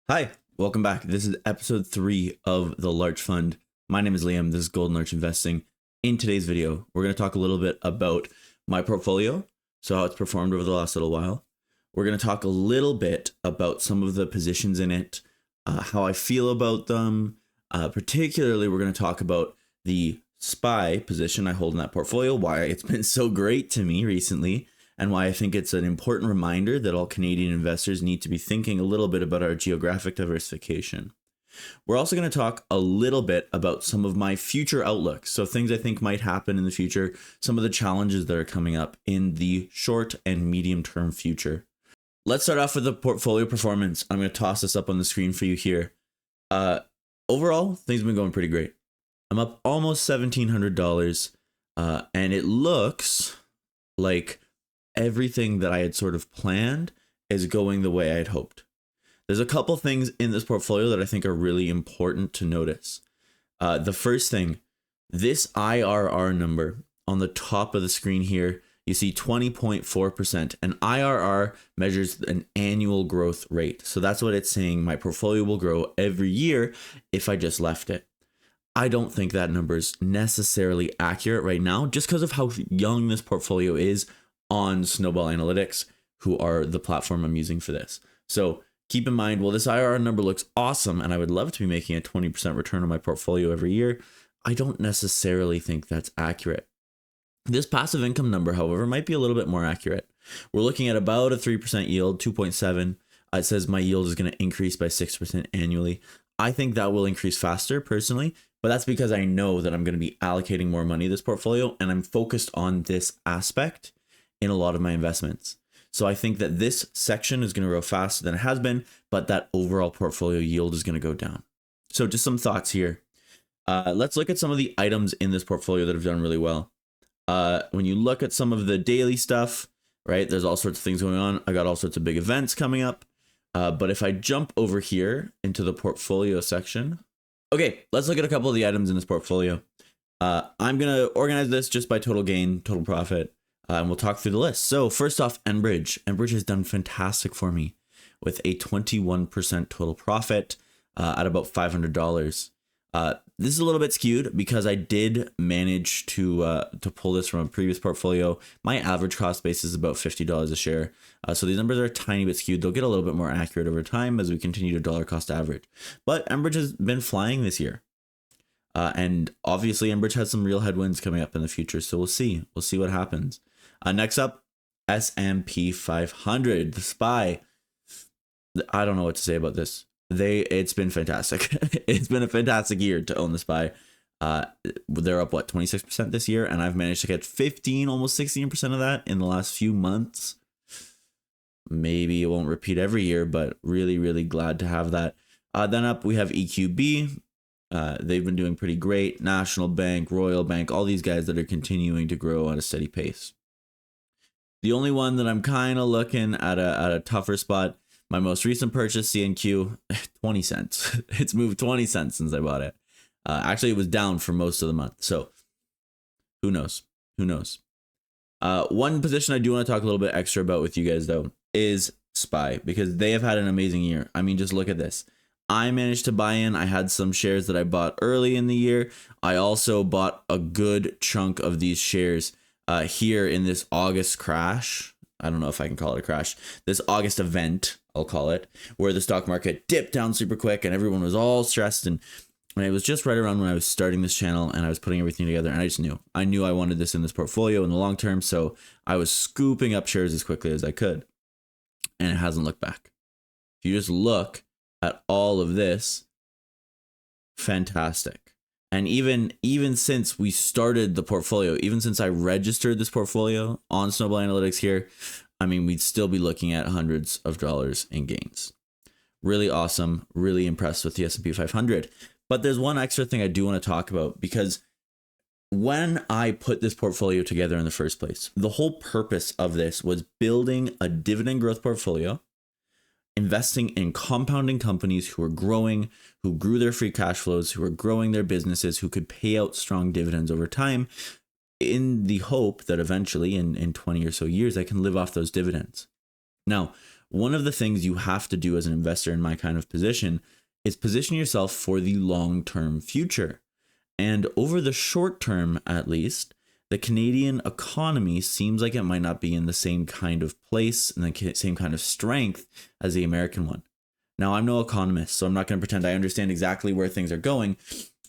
Hi, welcome back. This is episode 3 of the Larch Fund. My name is Liam. This is Golden Larch Investing. In today's video, we're going to talk a little bit about my portfolio, so how it's performed over the last little while. We're going to talk a little bit about some of the positions in it, how I feel about them. Particularly, we're going to talk about the SPY position I hold in that portfolio, why it's been so great to me recently, and why I think it's an important reminder that all Canadian investors need to be thinking a little bit about our geographic diversification. We're also going to talk a little bit about some of my future outlooks, so things I think might happen in the future, some of the challenges that are coming up in the short and medium term future. Let's start off with the portfolio performance. I'm going to toss this up on the screen for you here. Overall, things have been going pretty great. I'm up almost $1,700, and it looks like everything that I had sort of planned is going the way I had hoped. There's a couple things in this portfolio that I think are really important to notice. The first thing, this IRR number on the top of the screen here, you see 20.4%. And IRR measures an annual growth rate. So that's what it's saying. My portfolio will grow every year if I just left it. I don't think that number is necessarily accurate right now, just because of how young this portfolio is on Snowball Analytics, who are the platform I'm using for this. So keep in mind, well, this IRR number looks awesome, and I would love to be making a 20% return on my portfolio every year. I don't necessarily think that's accurate. This passive income number, however, might be a little bit more accurate. We're looking at about a 3% yield, 2.7. It says my yield is going to increase by 6% annually. I think that will increase faster personally, but that's because I know that I'm going to be allocating more money to this portfolio, and I'm focused on this aspect in a lot of my investments. So I think that this section is going to grow faster than it has been, but that overall portfolio yield is going to go down. So just some thoughts here. Let's look at some of the items in this portfolio that have done really well. When you look at some of the daily stuff, right, there's all sorts of things going on. I got all sorts of big events coming up. But if I jump over here into the portfolio section, okay, let's look at a couple of the items in this portfolio. I'm going to organize this just by total gain, total profit. And we'll talk through the list. So first off, Enbridge. Enbridge has done fantastic for me with a 21% total profit at about $500. This is a little bit skewed because I did manage to pull this from a previous portfolio. My average cost base is about $50 a share. So these numbers are a tiny bit skewed. They'll get a little bit more accurate over time as we continue to dollar cost average. But Enbridge has been flying this year. And obviously Enbridge has some real headwinds coming up in the future. So we'll see. We'll see what happens. Next up, S&P 500, the SPY. I don't know what to say about this. It's been fantastic. It's been a fantastic year to own the SPY. They're up, 26% this year, and I've managed to get 15, almost 16% of that in the last few months. Maybe it won't repeat every year, but really, really glad to have that. Then up, we have EQB. They've been doing pretty great. National Bank, Royal Bank, all these guys that are continuing to grow at a steady pace. The only one that I'm kind of looking at a tougher spot, my most recent purchase, CNQ, 20 cents. It's moved 20 cents since I bought it. Actually, it was down for most of the month. So who knows? Who knows? One position I do want to talk a little bit extra about with you guys, though, is SPY, because they have had an amazing year. I mean, just look at this. I managed to buy in. I had some shares that I bought early in the year. I also bought a good chunk of these shares here in this August crash. I don't know if I can call it a crash. This August event, I'll call it, where the stock market dipped down super quick and everyone was all stressed. And it was just right around when I was starting this channel and I was putting everything together. And I just knew. I knew I wanted this in this portfolio in the long term. So I was scooping up shares as quickly as I could. And it hasn't looked back. If you just look at all of this, fantastic. And even since we started the portfolio, even since I registered this portfolio on Snowball Analytics here, I mean, we'd still be looking at hundreds of dollars in gains. Really awesome. Really impressed with the S&P 500. But there's one extra thing I do want to talk about, because when I put this portfolio together in the first place, the whole purpose of this was building a dividend growth portfolio, investing in compounding companies who are growing, who grew their free cash flows, who are growing their businesses, who could pay out strong dividends over time, in the hope that eventually in 20 or so years, I can live off those dividends. Now, one of the things you have to do as an investor in my kind of position is position yourself for the long-term future. And over the short term, at least, the Canadian economy seems like it might not be in the same kind of place and the same kind of strength as the American one. Now, I'm no economist, so I'm not going to pretend I understand exactly where things are going,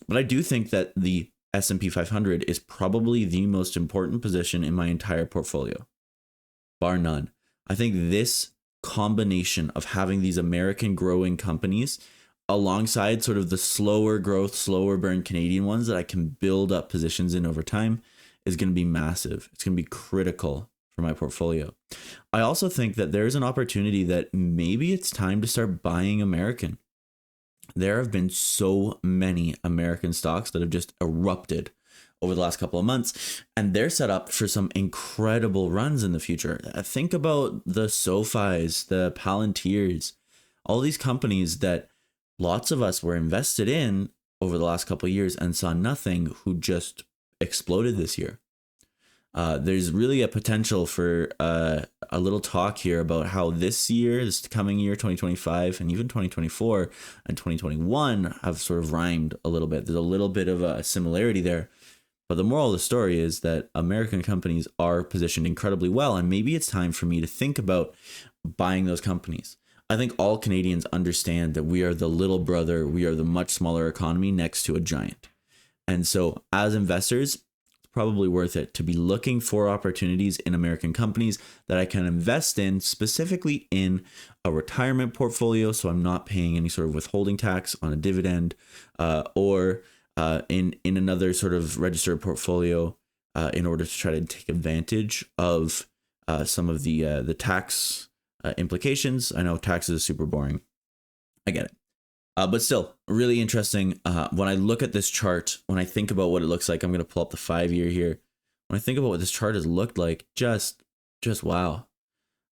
but I do think that the S&P 500 is probably the most important position in my entire portfolio, bar none. I think this combination of having these American growing companies alongside sort of the slower growth, slower burn Canadian ones that I can build up positions in over time is going to be massive. It's going to be critical for my portfolio. I also think that there's an opportunity that maybe it's time to start buying American. There have been so many American stocks that have just erupted over the last couple of months, and they're set up for some incredible runs in the future. Think about the SoFis, the Palantirs, all these companies that lots of us were invested in over the last couple of years and saw nothing, who just exploded this year. There's really a potential for a little talk here about how this year, this coming year, 2025, and even 2024 and 2021 have sort of rhymed a little bit. There's a little bit of a similarity there. But the moral of the story is that American companies are positioned incredibly well, and maybe it's time for me to think about buying those companies. I think all Canadians understand that we are the little brother, we are the much smaller economy next to a giant. And so as investors, it's probably worth it to be looking for opportunities in American companies that I can invest in, specifically in a retirement portfolio, so I'm not paying any sort of withholding tax on a dividend, or in another sort of registered portfolio, in order to try to take advantage of some of the tax implications. I know taxes is super boring. I get it. But still, really interesting. When I look at this chart, when I think about what it looks like, I'm going to pull up the 5-year here. When I think about what this chart has looked like, just wow.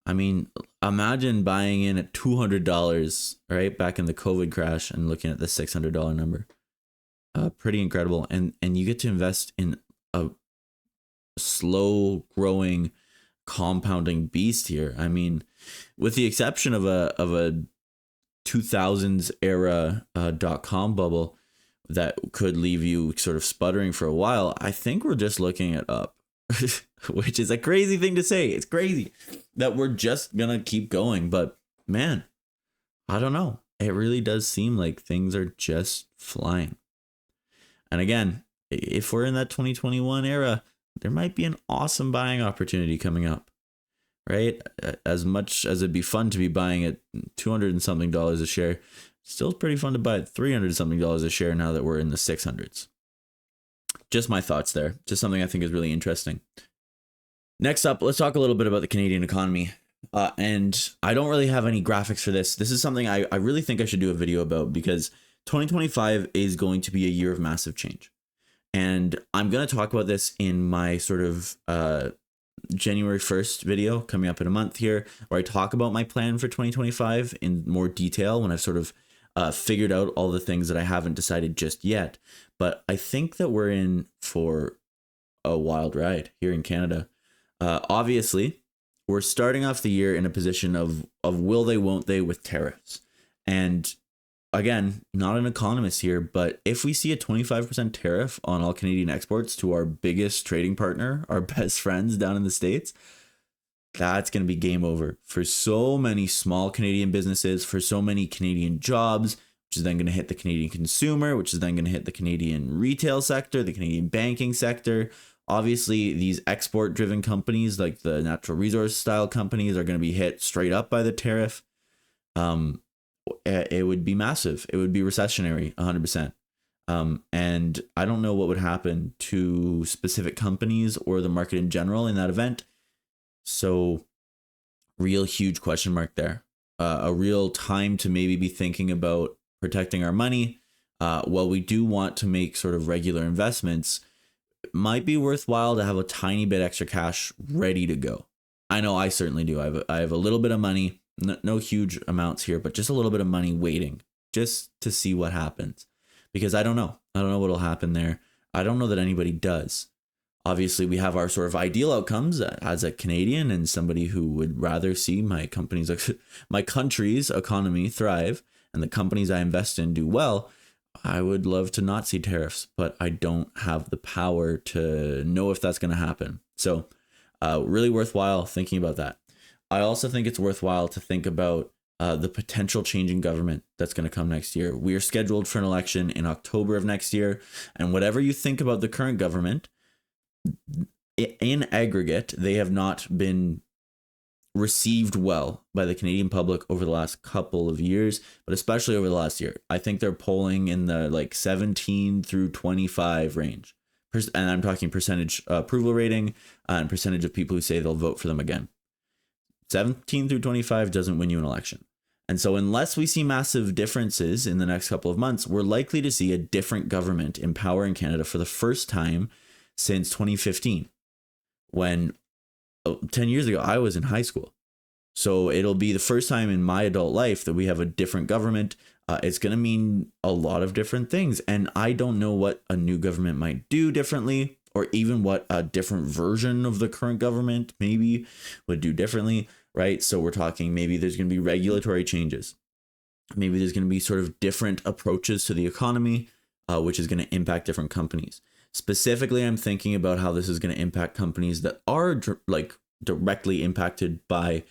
I mean, imagine buying in at $200, right, back in the COVID crash, and looking at the $600 number. Pretty incredible. And you get to invest in a slow growing, compounding beast here. I mean, with the exception of a 2000s era .com bubble that could leave you sort of sputtering for a while, I think we're just looking at up, which is a crazy thing to say. It's crazy that we're just gonna keep going, but man, I don't know. It really does seem like things are just flying. And again, if we're in that 2021 era, there might be an awesome buying opportunity coming up, right? As much as it'd be fun to be buying at $200 and something a share, still pretty fun to buy at $300 and something a share now that we're in the 600s. Just my thoughts there. Just something I think is really interesting. Next up, let's talk a little bit about the Canadian economy. And I don't really have any graphics for this. This is something I really think I should do a video about, because 2025 is going to be a year of massive change. And I'm going to talk about this in my sort of January 1st video coming up in a month here, where I talk about my plan for 2025 in more detail when I've sort of figured out all the things that I haven't decided just yet. But I think that we're in for a wild ride here in Canada. Obviously, we're starting off the year in a position of will they, won't they with tariffs. And again, not an economist here, but if we see a 25% tariff on all Canadian exports to our biggest trading partner, our best friends down in the States, that's going to be game over for so many small Canadian businesses, for so many Canadian jobs, which is then going to hit the Canadian consumer, which is then going to hit the Canadian retail sector, the Canadian banking sector. Obviously, these export-driven companies like the natural resource style companies are going to be hit straight up by the tariff. It would be massive. It would be recessionary, 100%. And I don't know what would happen to specific companies or the market in general in that event. So real huge question mark there. A real time to maybe be thinking about protecting our money. While we do want to make sort of regular investments, it might be worthwhile to have a tiny bit extra cash ready to go. I know I certainly do. I have a little bit of money. No huge amounts here, but just a little bit of money waiting just to see what happens, because I don't know. I don't know what'll happen there. I don't know that anybody does. Obviously, we have our sort of ideal outcomes as a Canadian and somebody who would rather see my country's economy thrive and the companies I invest in do well. I would love to not see tariffs, but I don't have the power to know if that's going to happen. So really worthwhile thinking about that. I also think it's worthwhile to think about the potential change in government that's going to come next year. We are scheduled for an election in October of next year. And whatever you think about the current government, in aggregate, they have not been received well by the Canadian public over the last couple of years, but especially over the last year. I think they're polling in the like 17 through 25 range. And I'm talking percentage approval rating and percentage of people who say they'll vote for them again. 17 through 25 doesn't win you an election. And so unless we see massive differences in the next couple of months, we're likely to see a different government in power in Canada for the first time since 2015, when 10 years ago, I was in high school. So it'll be the first time in my adult life that we have a different government. It's going to mean a lot of different things. And I don't know what a new government might do differently, or even what a different version of the current government maybe would do differently, right? So we're talking maybe there's going to be regulatory changes. Maybe there's going to be sort of different approaches to the economy, which is going to impact different companies. Specifically, I'm thinking about how this is going to impact companies that are directly impacted by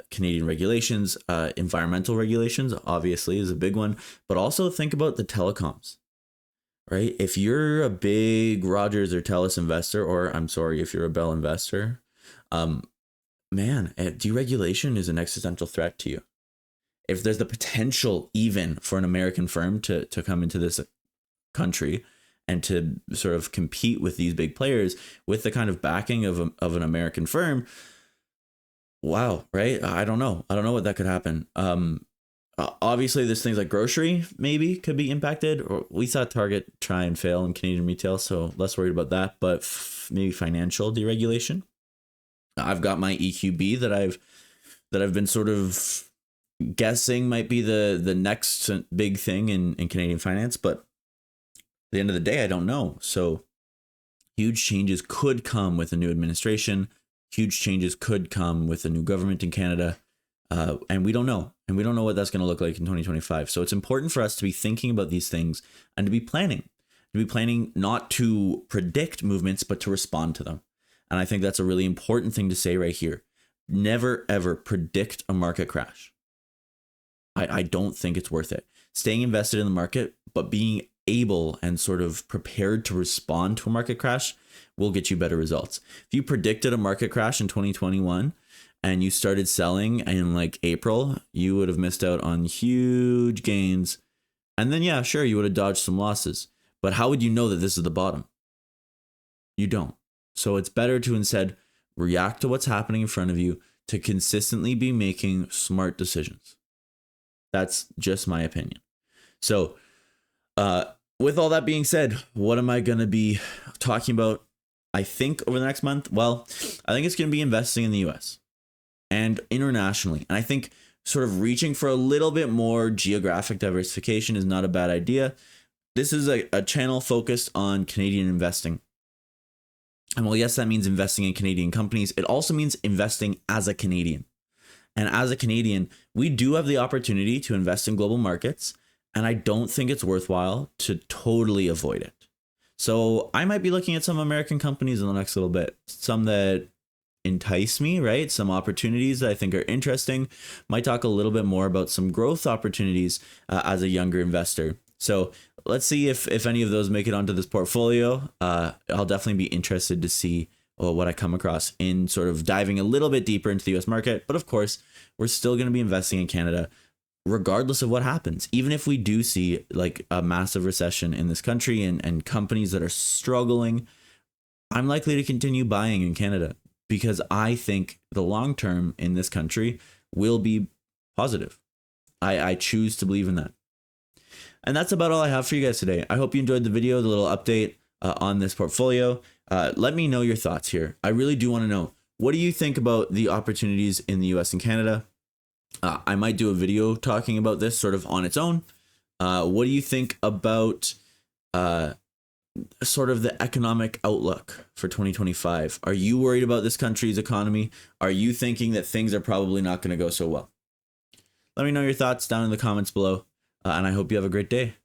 Canadian regulations. Environmental regulations, obviously, is a big one, but also think about the telecoms, right? If you're a big Rogers or Telus investor, or I'm sorry, if you're a Bell investor, deregulation is an existential threat to you. If there's the potential even for an American firm to come into this country and to sort of compete with these big players with the kind of backing of an American firm, wow, right? I don't know what that could happen. Obviously, there's things like grocery maybe could be impacted, or we saw Target try and fail in Canadian retail, so less worried about that. But maybe financial deregulation. I've got my EQB that I've been sort of guessing might be the next big thing in Canadian finance, but at the end of the day, I don't know. So huge changes could come with a new administration. Huge changes could come with a new government in Canada. And we don't know. And we don't know what that's going to look like in 2025. So it's important for us to be thinking about these things and to be planning not to predict movements, but to respond to them. And I think that's a really important thing to say right here. Never, ever predict a market crash. I don't think it's worth it. Staying invested in the market, but being able and sort of prepared to respond to a market crash will get you better results. If you predicted a market crash in 2021 and you started selling in like April, you would have missed out on huge gains. And then, yeah, sure, you would have dodged some losses. But how would you know that this is the bottom? You don't. So it's better to instead react to what's happening in front of you, to consistently be making smart decisions. That's just my opinion. So with all that being said, what am I going to be talking about, I think, over the next month? Well, I think it's going to be investing in the US and internationally. And I think sort of reaching for a little bit more geographic diversification is not a bad idea. This is a channel focused on Canadian investing. And while yes, that means investing in Canadian companies, it also means investing as a Canadian. And as a Canadian, we do have the opportunity to invest in global markets. And I don't think it's worthwhile to totally avoid it. So I might be looking at some American companies in the next little bit, some that entice me, right? Some opportunities that I think are interesting. Might talk a little bit more about some growth opportunities as a younger investor. So let's see if any of those make it onto this portfolio. I'll definitely be interested to see what I come across in sort of diving a little bit deeper into the US market. But of course, we're still going to be investing in Canada regardless of what happens. Even if we do see like a massive recession in this country and companies that are struggling, I'm likely to continue buying in Canada because I think the long term in this country will be positive. I choose to believe in that. And that's about all I have for you guys today. I hope you enjoyed the video, the little update on this portfolio. Let me know your thoughts here. I really do want to know, what do you think about the opportunities in the US and Canada? I might do a video talking about this sort of on its own. What do you think about sort of the economic outlook for 2025. Are you worried about this country's economy? Are you thinking that things are probably not going to go so well? Let me know your thoughts down in the comments below, and I hope you have a great day.